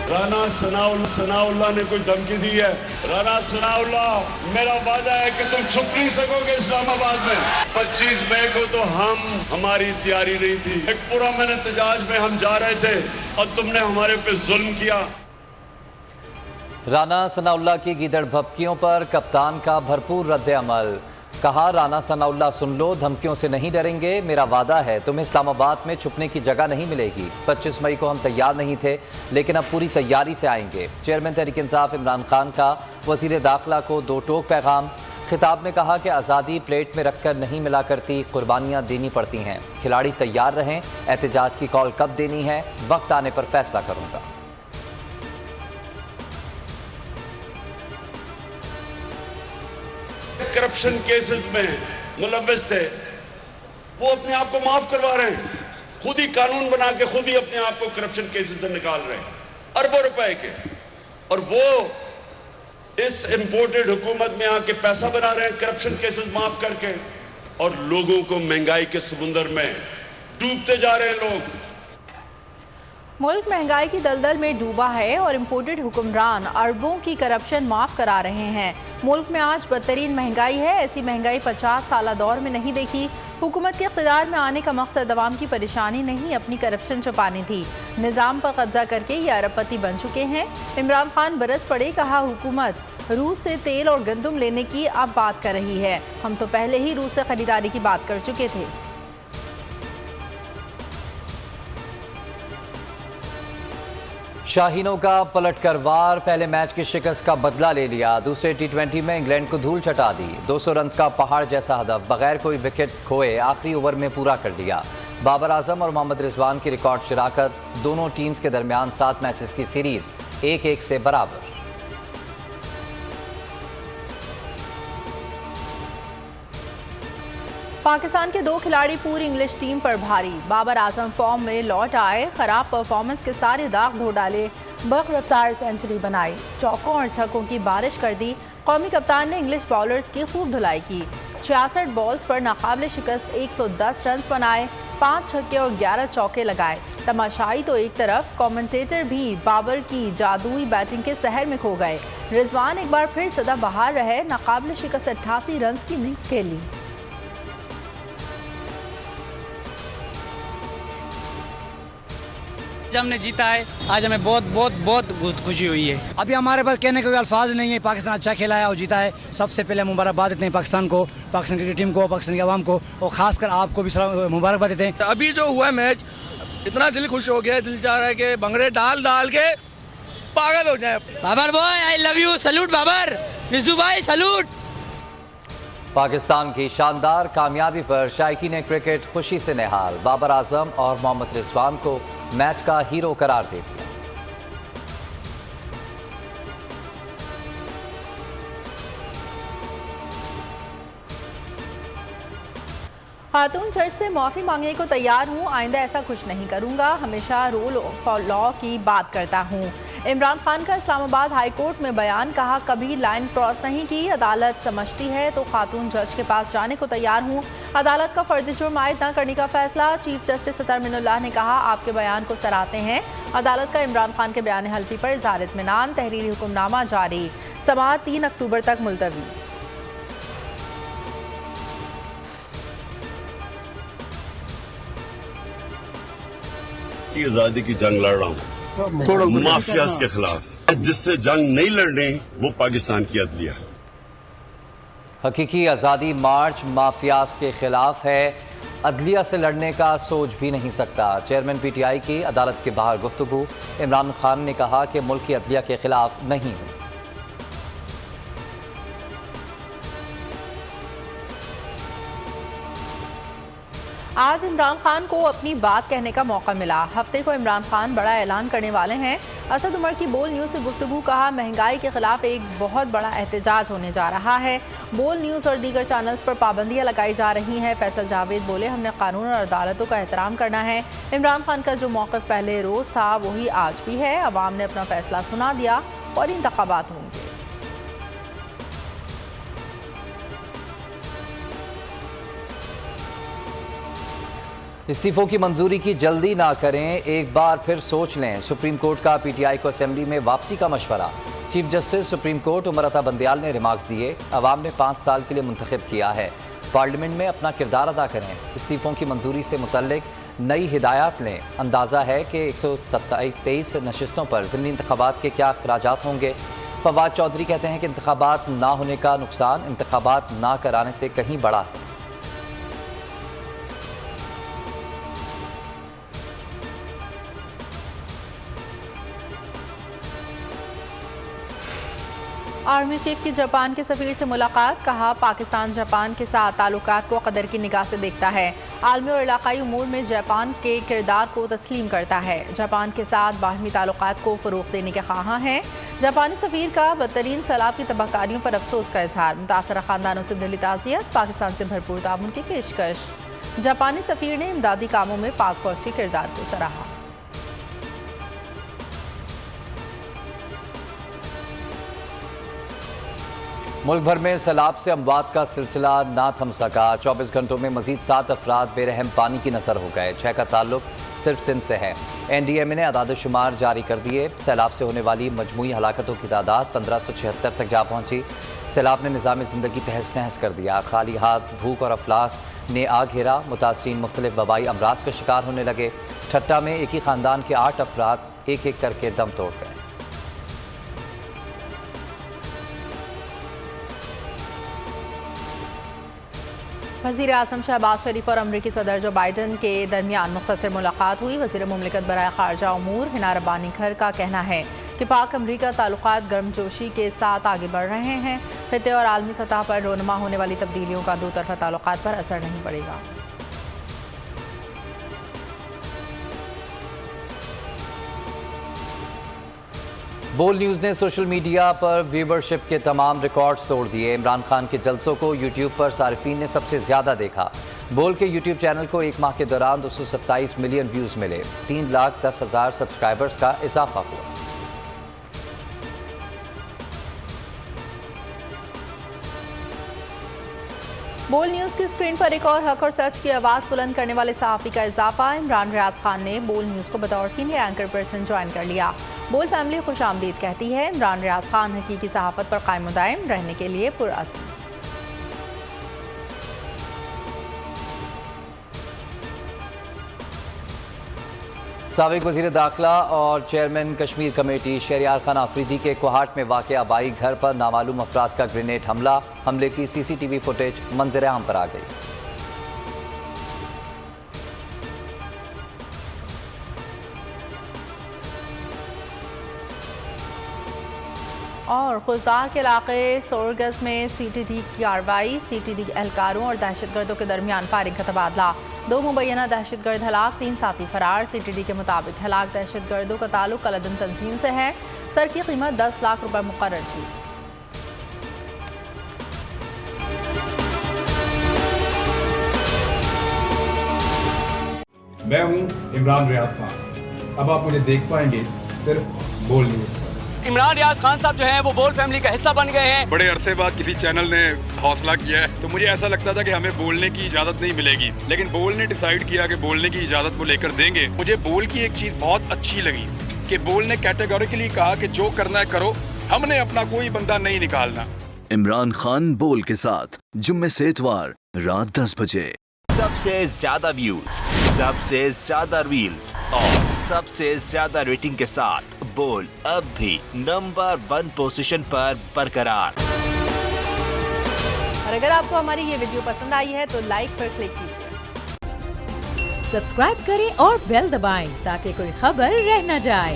राना सनाउल्लाह ने कोई धमकी दी है? राना सनाउल्लाह, मेरा वादा है कि तुम छुप नहीं सकोगे इस्लामाबाद में। 25 मई को तो हमारी तैयारी नहीं थी। एक पूरा मैंने एहतजाज में हम जा रहे थे और तुमने हमारे पे जुल्म किया। राना सनाउल्लाह की गीदड़ भपकियों पर कप्तान का भरपूर रद्द अमल। कहा, राना सनाउल्लाह सुन लो, धमकियों से नहीं डरेंगे, मेरा वादा है तुम्हें इस्लामाबाद में छुपने की जगह नहीं मिलेगी। 25 मई को हम तैयार नहीं थे, लेकिन अब पूरी तैयारी से आएंगे। चेयरमैन तहरीक इंसाफ इमरान खान का वजीर दाखिला को दो टोक पैगाम। खिताब में कहा कि आज़ादी प्लेट में रखकर नहीं मिला करती, कुर्बानियाँ देनी पड़ती हैं। खिलाड़ी तैयार रहें, एहतजाज की कॉल कब देनी है वक्त आने पर फैसला करूँगा। करप्शन केसेस में मुलव्वस थे, वो अपने आप को माफ करवा रहे हैं। खुद ही कानून बना के खुद ही अपने आप को करप्शन केसेस से निकाल रहे हैं, अरबों रुपए के। और वो इस इंपोर्टेड हुकूमत में आके पैसा बना रहे हैं करप्शन केसेस माफ करके, और लोगों को महंगाई के समुंदर में डूबते जा रहे हैं लोग। मुल्क महंगाई की दलदल में डूबा है और इम्पोर्टेड हुक्मरान अरबों की करप्शन माफ करा रहे हैं। मुल्क में आज बदतरीन महंगाई है। ऐसी महंगाई 50 साल दौर में नहीं देखी। हुकूमत के इक़्तिदार में आने का मकसद अवाम की परेशानी नहीं, अपनी करप्शन छुपानी थी। निज़ाम पर कब्जा करके ये अरबपति बन चुके हैं। इमरान खान बरस पड़े, कहा हुकूमत रूस से तेल और गंदम लेने की अब बात कर रही है। हम तो पहले ही रूस से खरीदारी की बात कर चुके थे। शाहीनों का पलट कर वार, पहले मैच की शिकस्त का बदला ले लिया। दूसरे T20 में इंग्लैंड को धूल चटा दी। 200 रन का पहाड़ जैसा हदफ बगैर कोई विकेट खोए आखिरी ओवर में पूरा कर दिया। बाबर आजम और मोहम्मद रिजवान की रिकॉर्ड शराकत, दोनों टीम्स के दरमियान 7 मैचेस की सीरीज 1-1 से बराबर। पाकिस्तान के 2 खिलाड़ी पूरी इंग्लिश टीम पर भारी। बाबर आजम फॉर्म में लौट आए, खराब परफॉर्मेंस के सारे दाग धो डाले, बर्क रफ्तार सेंचुरी बनाई, चौकों और छक्कों की बारिश कर दी। कौमी कप्तान ने इंग्लिश बॉलर्स की खूब धुलाई की। 66 बॉल्स पर नाकाबिले शिकस्त 110 रन बनाए, 5 छक्के और 11 चौके लगाए। तमाशाई तो एक तरफ, कमेंटेटर भी बाबर की जादुई बैटिंग के सहर में खो गए। रिजवान एक बार फिर सदाबहार रहे, नाकाबिले शिकस्त 88 रन की इनिंग्स खेली। हमने जीता है, आज हमें बहुत बहुत बहुत खुशी हुई है। अभी हमारे पास कहने के कोई अल्फाज नहीं है। पाकिस्तान अच्छा खेला है और जीता है। सबसे पहले मुबारकबाद देते हैं पाकिस्तान को, पाकिस्तान क्रिकेट टीम को, पाकिस्तान की आवाम को, और खासकर आपको भी मुबारकबाद देते हैं। अभी जो हुआ मैच, इतना दिल खुश हो गया, दिल चाह रहा है कि भंगड़े डाल डाल के पागल हो जाए। Babar boy, I love you, salute Babar, Niju भाई सलूट। पाकिस्तान की शानदार कामयाबी पर शायकीन क्रिकेट खुशी से निहाल। बाबर आजम और मोहम्मद रिजवान को मैच का हीरो करार दे दिया। खातून जज से माफ़ी मांगने को तैयार हूँ, आइंदा ऐसा कुछ नहीं करूँगा, हमेशा रूल ऑफ लॉ की बात करता हूँ। इमरान खान का इस्लामाबाद हाई कोर्ट में बयान, कहा कभी लाइन क्रॉस नहीं की, अदालत समझती है तो खातून जज के पास जाने को तैयार हूँ। अदालत का फर्जी जुर्म आयद न करने का फैसला, चीफ जस्टिस अतर मिनुल्लाह ने कहा आपके बयान को सराहते हैं। अदालत का इमरान खान के बयान हल्फी पर इज़हार इत्मीनान, तहरीरी हुक्मनामा जारी, समाअत 3 अक्टूबर तक मुलतवी। आजादी की जंग लड़ रहा हूँ माफियाज के खिलाफ। जिससे जंग नहीं लड़ने वो पाकिस्तान की अदलिया। हकीकी आज़ादी मार्च माफियाज के खिलाफ है, अदलिया से लड़ने का सोच भी नहीं सकता। चेयरमैन PTI की अदालत के बाहर गुफ्तगू, इमरान खान ने कहा कि मुल्क की अदलिया के खिलाफ नहीं हूँ। आज इमरान खान को अपनी बात कहने का मौका मिला। हफ्ते को इमरान खान बड़ा ऐलान करने वाले हैं। असद उमर की बोल न्यूज़ से गुफ्तगू, कहा महंगाई के खिलाफ एक बहुत बड़ा एहतजाज होने जा रहा है। बोल न्यूज़ और दीगर चैनल्स पर पाबंदियां लगाई जा रही हैं। फैसल जावेद बोले हमने कानून और अदालतों का एहतराम करना है। इमरान खान का जो मौक़िफ़ पहले रोज़ था वही आज भी है। अवाम ने अपना फैसला सुना दिया और इंतखाबात होंगे। इस्तीफों की मंजूरी की जल्दी ना करें, एक बार फिर सोच लें। सुप्रीम कोर्ट का पीटीआई को असेंबली में वापसी का मशवरा। Chief justice supreme court Umar Ata Bandial ने रिमार्क्स दिए, अवाम ने 5 साल के लिए मुंतखब किया है, पार्लियामेंट में अपना किरदार अदा करें। इस्तीफों की मंजूरी से मुतल्लिक नई हिदायत लें। अंदाज़ा है कि 123 नशिस्तों पर ज़िमनी इंतखाबात के क्या अखराजात होंगे। फवाद चौधरी कहते हैं कि इंतखाबात ना होने का नुकसान इंतखाबात ना कराने से कहीं बड़ा है। आर्मी चीफ की जापान के सफीर से मुलाकात, कहा पाकिस्तान जापान के साथ ताल्लुकात को कदर की निगाह से देखता है, आलमी और इलाकाई उमूर में जापान के किरदार को तस्लीम करता है, जापान के साथ बाहमी ताल्लुकात को फ़रोग़ देने के ख्वाहां हैं। जापानी सफीर का बदतरीन सैलाब की तबाहकारियों पर अफसोस का इजहार, मुतासरा ख़ानदानों से दिली ताज़ियत, पाकिस्तान से भरपूर ताउन की पेशकश। जापानी सफीर ने इमदादी कामों में पाक फौज के किरदार को सराहा। मुल्क भर में सैलाब से अमवात का सिलसिला ना थम सका। 24 घंटों में मजीद 7 अफराद बेरहम पानी की नज़र हो गए। 6 का ताल्लुक सिर्फ सिंध से है। NDMA ने अदाद-ओ-शुमार जारी कर दिए। सैलाब से होने वाली मजमूई हलाकतों की तादाद 1576 तक जा पहुंची। सैलाब ने निज़ाम ज़िंदगी तहस नहस कर दिया। खाली हाथ, भूख और अफलास ने आ घेरा। मुतासरीन मुख्तलिफ वबाई अमराज का शिकार होने लगे। ठट्टा में एक ही ख़ानदान के 8 अफराद एक एक करके दम तोड़ गए। वज़ीर आज़म शहबाज शरीफ और अमरीकी सदर जो बाइडन के दरमियान मुख्तसर मुलाकात हुई। वज़ीर मुमलिकत बराए ख़ारजा उमूर हिना रब्बानी घर का कहना है कि पाक अमरीका ताल्लुकात गर्मजोशी के साथ आगे बढ़ रहे हैं। खिते और आलमी सतह पर रोनमा होने वाली तब्दीलियों का दो तरफ़ा ताल्लुकात पर असर नहीं पड़ेगा। बोल न्यूज़ ने सोशल मीडिया पर व्यूवरशिप के तमाम रिकॉर्ड्स तोड़ दिए। इमरान खान के जलसों को यूट्यूब पर सारिफीन ने सबसे ज़्यादा देखा। बोल के यूट्यूब चैनल को एक माह के दौरान 227 मिलियन व्यूज़ मिले। 3,10,000 सब्सक्राइबर्स का इजाफा हुआ। बोल न्यूज़ की स्क्रीन पर एक और हक और सच की आवाज़ बुलंद करने वाले सहाफ़ी का इजाफा। इमरान रियाज खान ने बोल न्यूज़ को बतौर सीनियर एंकर पर्सन ज्वाइन कर लिया। बोल फैमिली खुशामदीद कहती है। इमरान रियाज खान हकीकी सहाफ़त पर कायम दायम रहने के लिए पुरअज़्म। साबिक वज़ीर दाखिला और चेयरमैन कश्मीर कमेटी शहरियार खान आफरीदी के कोहाट में वाक़या आबाई घर पर नामालूम अफराद का ग्रेनेड हमला। हमले की CCTV फुटेज मंजर आम पर आ गई। और खुजदार के इलाके सोरगस में CTD की कार्रवाई। CTD एहलकारों और दहशतगर्दों के दरमियान फायरिंग का तबादला। 2 मुबैना दहशतगर्द हलाक, 3 साथी फरार। CTD के मुताबिक हलाक दहशतगर्दों का ताल्लुक अलदन तंजीम से है। सर की कीमत 10 लाख रुपए मुकर्रर थी। मैं हूं इमरान रियाज खान। अब आप मुझे देख पाएंगे सिर्फ बोल न्यूज़ पर। इमरान रियाज खान साहब जो हैं वो बोल फैमिली का हिस्सा बन गए हैं। बड़े अरसे बाद किसी चैनल ने हौसला किया है, तो मुझे ऐसा लगता था कि हमें बोलने की इजाजत नहीं मिलेगी, लेकिन बोल ने डिसाइड किया कि बोलने की इजाजत को लेकर देंगे। मुझे बोल की एक चीज बहुत अच्छी लगी कि बोल ने कैटेगोरिकली कहा कि जो करना है करो, हमने अपना कोई बंदा नहीं निकालना। इमरान खान बोल के साथ जुम्मे से इतवार रात 10 बजे। सबसे ज्यादा व्यूज, सबसे ज्यादा रील्स और सबसे ज्यादा रेटिंग के साथ बोल अब भी नंबर 1 पोजीशन पर बरकरार। और अगर आपको हमारी ये वीडियो पसंद आई है तो लाइक पर क्लिक कीजिए। सब्सक्राइब करें और बेल दबाएं ताकि कोई खबर रह न जाए।